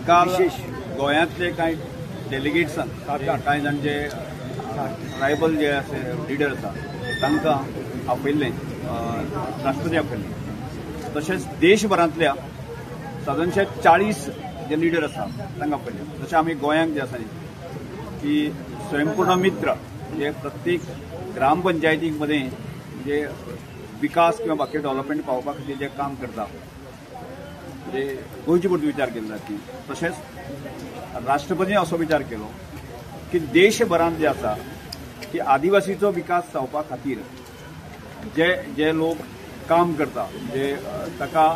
काल गोंयांतले कांय डेलिगेट्स कांय जाण जे ट्रायबल जे लिडर आसा तांकां आपयल्लें, राष्ट्रपती आपयल्लें। तशेंच देशभरांतल्या सादारणशे 40 जे लिडर आसा तांकां आपयल्लें। जशें आमी गोंयांत जे आसा की स्वयंपूर्ण मित्र जे प्रत्येक ग्रामपंचायतीक मध्ये जे विकास किंवा बाकी डेव्हलपमेंट पावोवपा खातीर जे काम करता म्हणजे गोंयचे परतून विचार केल्लो जातली। तशेंच राष्ट्रपतीन असो विचार केलो की देशभरांत जे आसा की आदिवासीचो विकास जावपा खातीर जे जे लोक काम करता म्हणजे ताका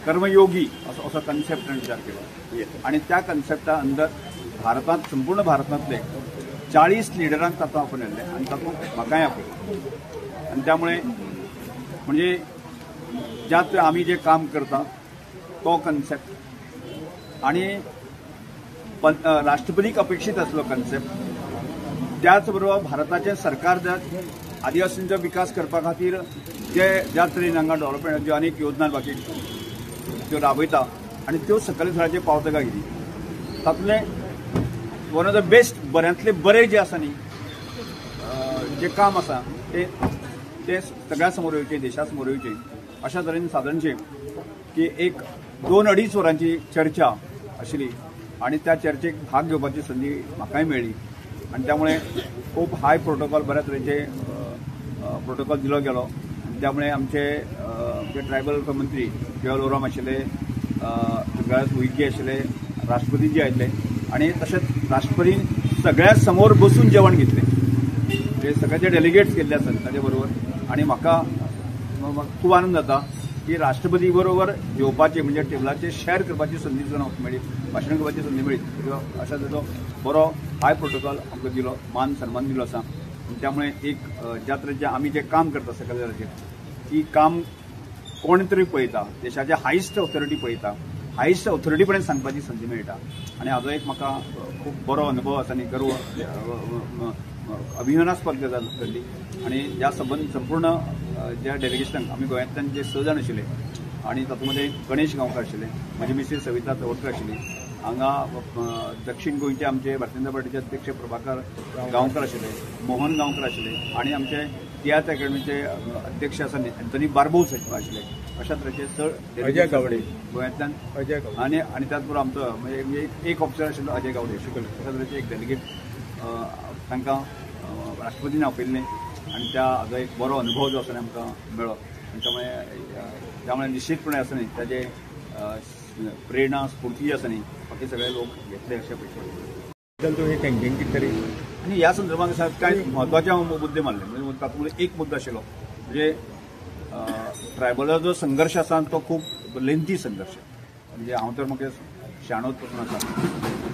कर्मयोगी असो कन्सेप्ट विचार केलो आणि त्या कन्सेप्टा अंडर भारतांत संपूर्ण भारतांतले 40 लिडरांक तातूंत आपयल्ले आनी तातूंत म्हाकाय आपयलें। आनी त्यामुळे म्हणजे ज्यात आमी जे काम करता तो कन्सेप्ट आणि राष्ट्रपतीक अपेक्षित आसलो कन्सेप्ट, त्याच बरोबर भारताचे सरकार आदिवासींचो विकास करपा खातीर जे ज्या तरेन हांगा डेव्हलपमेंट ज्यो अनेक योजना बाकी त्यो राबयता आनी त्यो सकयल थळाचेर पावता काय कितें तातूंतले वन ऑफ द बेस्ट बऱ्यांतले बरे जे आसा न्ही जे काम आसा ते सगळ्या समोर येवचे, देशा समोर येवचे अशा तरेन सादारणशे की एक 2-2.5 वरांची चर्चा आशिल्ली आणि त्या चर्चेक भाग घेवपाची संदी म्हाकाय मेळ्ळी आणि त्यामुळे खूप हाय प्रोटोकॉल बऱ्या तरेचे प्रोटोकॉल दिलो गेलो आणि त्यामुळे आमचे ट्रायबल मंत्री केवल ओराम आशिल्ले, सगळ्यात उईके आशिल्ले, राष्ट्रपतीजी आयिल्ले आणि तशेंच राष्ट्रपतीन सगळ्या समोर बसून जेवण घेतले म्हणजे सगळे जे डेलिगेट्स गेल्ले आसात ताजे बरोबर आणि म्हाका खूप आनंद जाता की राष्ट्रपती बरोबर जेवपाची म्हणजे टेबलाचेर शेअर करपाची संदी सुद्दां म्हाका मेळ्ळी, भाशण करपाची संदी मेळ्ळी। अशा तरेचो बरो हाय प्रोटोकॉल आमकां दिलो, मान सन्मान दिलो आसा। त्यामुळे एक ज्या तरेचें आमी जें काम करता सकयल लेवलाचेर ती काम कोण तरी पळयता, देशाचे हायस्ट ऑथॉरिटी पळयता, हायस्ट ऑथॉरिटी पर्यंत सांगपाची संदी मेळटा आनी हाजो एक म्हाका खूब बरो अनुभव आसा आनी गर्व अभिमानास्पद गजाल जाल्ली। आणि ह्या संपूर्ण ज्या डेलिगेशनाक आमी गोंयांतल्यान जे 6 जाण आशिल्ले आणि तातूंमध्ये गणेश गांवकार आशिल्ले, म्हजी मिसेस सविता तवडकर आशिल्ली, हांगा दक्षिण गोंयचे आमचे भारतीय जनता पार्टीचे अध्यक्ष प्रभाकर गांवकर आशिल्ले, मोहन गांवकर आशिल्ले आणि आमचे तियात्र अकॅडमीचे अध्यक्ष आसा एंथनी बार्बोस आशिल्ले। अशा तरेचे अजय गावडे गोंयांतल्यान आणि त्याच बरोबर आमचो म्हणजे एक ऑफिसर आशिल्लो अजय गावडे शिकल, अशा तरेचे एक डेलिगेट तांकां राष्ट्रपतीन आपयल्लें आणि हाजो एक बरो अनुभव जो आसा आमकां मेळ्ळो। त्यामुळे निश्चितपणे आसा न्ही ताजे प्रेरणा स्फूर्ती जी आसा न्ही बाकी सगळे लोक घेतले अशें पळयता तुम्ही थँकिंग कितें तरी आनी ह्या संदर्भात आसा कांय म्हत्वाचे मुद्दे मारले म्हणजे तातूंतलो एक मुद्दो आशिल्लो म्हणजे ट्रायबलाचो जो संघर्श आसा तो खूब लेंथी संघर्श म्हणजे हांव तर म्हाका शाणोत पासून आसा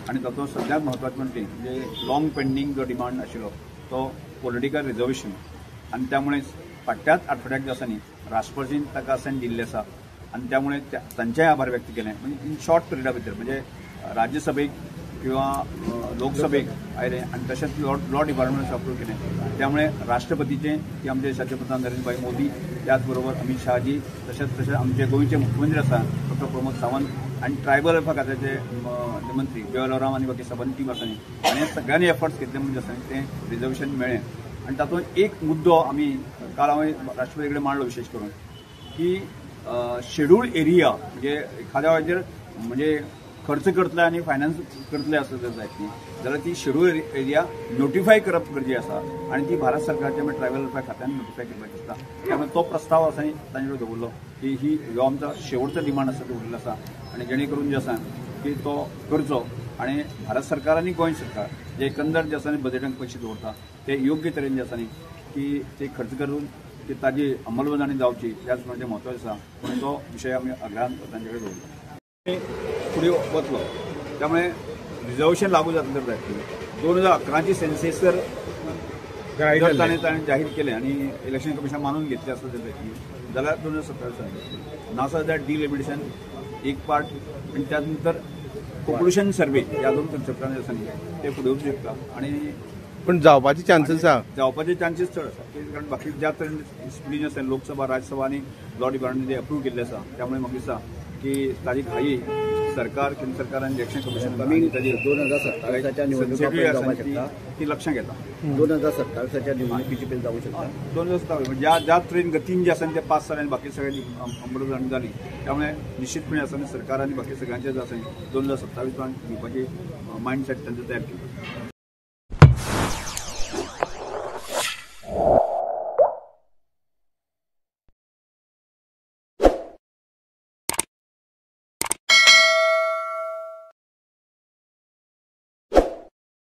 आणि तातूंत सगळ्यात म्हत्वाचें म्हणजे लॉंग पेंडींग जो डिमांड आशिल्लो तो पॉलिटिकल रिजर्वेशन आणि त्यामुळे फाटल्याच आठवड्याक जे आसा न्ही राष्ट्रपतीन ताका असायन दिल्ले आसा आणि त्यामुळे तांचेय आभार व्यक्त केले म्हणजे इन शॉर्ट पिरियडा भितर म्हणजे राज्यसभेक किंवा लोकसभेक आयले आणि तशेंच लॉ डिपार्टमेंटान अप्रूव्ह केले। त्यामुळे राष्ट्रपतीचे की आमचे देशाचे प्रधान नरेंद्र भाई मोदी त्याचबरोबर अमित शहाजी तशेंच आमचे गोंयचे मुख्यमंत्री आसा डॉ प्रमोद सावंत आणि ट्रायबल वेलफेअर खात्याचे मंत्री केवल ओराम आणि बाकी सबंद टीम आसा न्ही आणि सगळ्यांनी एफर्ट्स घेतले म्हणजे आसा ते रिजर्वेशन मेळ्ळें आणि तातूंत एक मुद्दो आमी काल हांवें राष्ट्रपती कडेन मांडलो विशेश करून की शेड्यूल्ड एरिया म्हणजे एखाद्या वेळाचेर म्हणजे खर्च करतले आणि फायनान्स करतले आसत जर जायत न्ही जाल्यार ती शेड्यूल्ड एरिया नोटिफाय करप गरजेचें आसा आणि ती भारत सरकारच्या म्हणजे ट्रायबल वेलफेअर खात्यान नोटिफाय करपाची आसता। त्यामुळे तो प्रस्ताव आसा न्ही तांचे कडेन दवरलो की हो आमचो शेवटचो डिमांड आसा दवरिल्लो आसा आणि जेणे करून जे आसा की तो करचो आणि भारत सरकार आणि गोंय सरकार जे एकंदर जे आसा बजेटांत पयशे दवरता ते योग्य तरेन जे आसा न्ही की ते खर्च करून की ताजी अंमलबजावणी जावची त्याच म्हणजे म्हत्वाचें आसा म्हणून तो विशय आमी आग्रहान तांचे कडेन दवरलो फुडें वतलो। त्यामुळे रिजर्वेशन लागू जातलें जायत 2011ची सेन्सेस जर ताणें जाहीर केलें आणि इलेक्शन कमिशन मानून घेतलें आसत जाल्यार 2017 नासा दॅट डिलिमिटेशन एक पार्ट आणि त्यानंतर पॉप्युलेशन सर्वे ह्या 2 कन्सेप्टान आसा न्ही ते फुडें वचूं शकता आणि पण जावपाचे चान्सेस आसा जावपाचे चान्सेस चड आसा कारण बाकी ज्या तरेन स्प्लीन आसा लोकसभा राज्यसभा आनी लॉ डिपार्टमेंटान अप्रूव्ह केल्ले आसा त्यामुळे म्हाका दिसता की तारीख हाई सरकार केंद्र सरकार आणि इलेक्शन कमिशन कमी 2027च्या निवडणुकीपर्यंत जाऊ शकता. ती लक्षात घेता 2027च्या निवडणुकीची पर्यंत जाऊ शकता. 2027 ज्या ट्रेन गतीन जे आसा ते पास जाले आणि बाकी सगळ्यांनी अंमलबजावणी जाली त्यामुळे निश्चितपणे आसा सरकार आणि बाकी सगळ्यांचेच आसा 2027 घेवपाची मायंडसेट त्यांचं तयार केलं.